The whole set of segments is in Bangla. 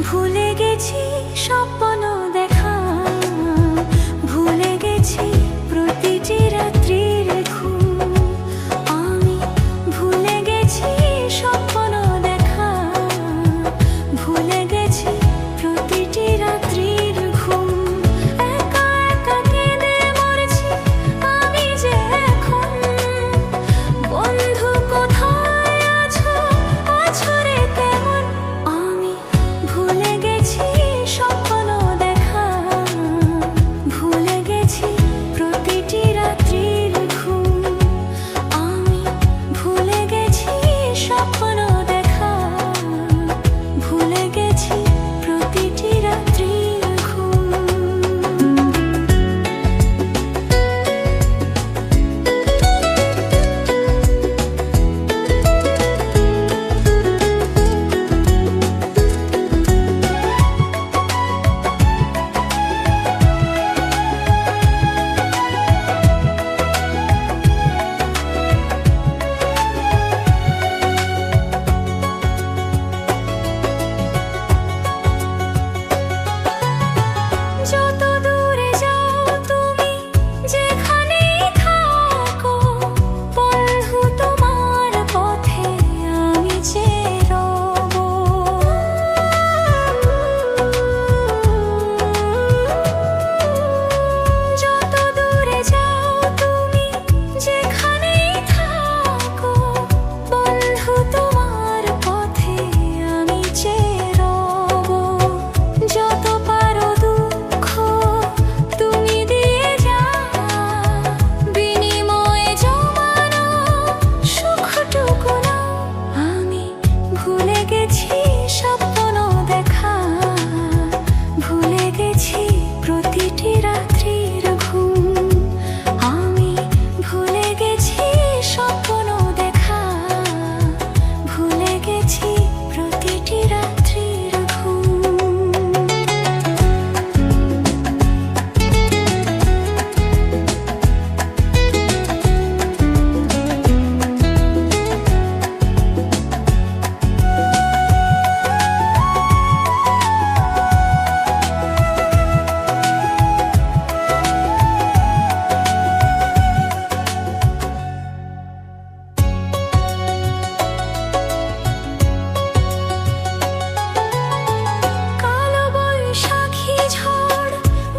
ভুলে গেছি স্বপ্ন দেখা, ভুলে গেছি প্রতিটি রাত্রির ঘুম। আমি ভুলে গেছি স্বপ্ন দেখা, ভুলে গেছি প্রতিটি রাত্রির ঘুম। একা একা কেঁদে মরছি আমি যে এখন, বন্ধু কোথায় আছো, আছো রে কেমন? আমি ভুলে গেছি স্বপ্ন দেখা, ভুলে গেছি প্রতিটি রাত্রির ঘুম। আমি ভুলে গেছি স্বপ্ন দেখা, ভুলে গেছি প্রতিটি রাত্রির ঘুম। যত দূরে যাও তুমি, যেখানেই থাকো, বন্ধু তোমার পথে আমি যে রব। যত দূরে যাও তুমি, যেখানেই থাকো, বন্ধু তোমার পথে আমি যে রব। যত পারো দুঃখ তুমি দিয়ে যাও, বিনিময়ে জমানো সুখটুকু নাও। আমি ভুলে গেছি স্বপ্ন দেখা, ভুলে গেছি প্রতিটি রাত্রির ঘুম। আমি ভুলে গেছি স্বপ্ন দেখা, ভুলে গেছি প্রতিটি রাত্রির ঘুম। কালো বৈশাখী ঝড়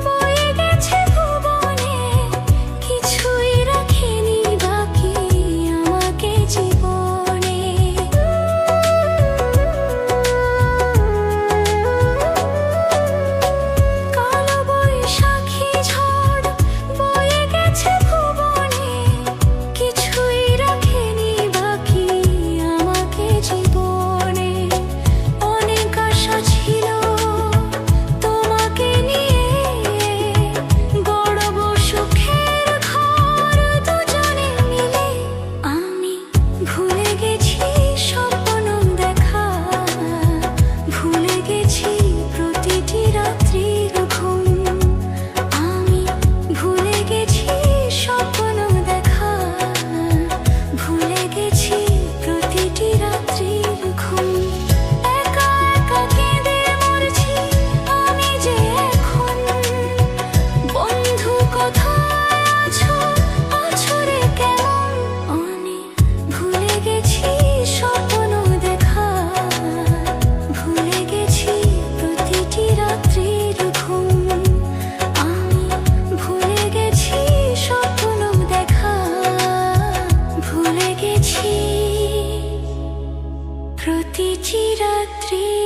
বয়ে গেছে ভুবনে, কিছুই রাখেনি বাকি আমাকে জীবনে। কালো বৈশাখী ঝড় বয়ে গেছে ভুবনে, কিছুই রাখেনি বাকি আমাকে জীবনে। অনেক আশা ছিল তোমাকে নিয়ে, গড়ব সুখের ঘর দুজনে মিলে। আমি ভুলে গেছি স্বপ্ন দেখা, ভুলে গেছি প্রতিটি রাত্রির ঘুম। আমি ভুলে গেছি স্বপ্ন দেখা, ভুলে গেছি প্রতিটি রাত্রির ঘুম। একা একা কেঁদে মরছি আমি যে এখন, বন্ধু কোথায় আছো, আছো রে কেমন? আমি ভুলে গেছি স্বপ্ন দেখা, ভুলে গেছি প্রতিটি রাত্রির ঘুম। আমি ভুলে গেছি স্বপ্ন দেখা, ভুলে গেছি প্রতিটি রাত্রি।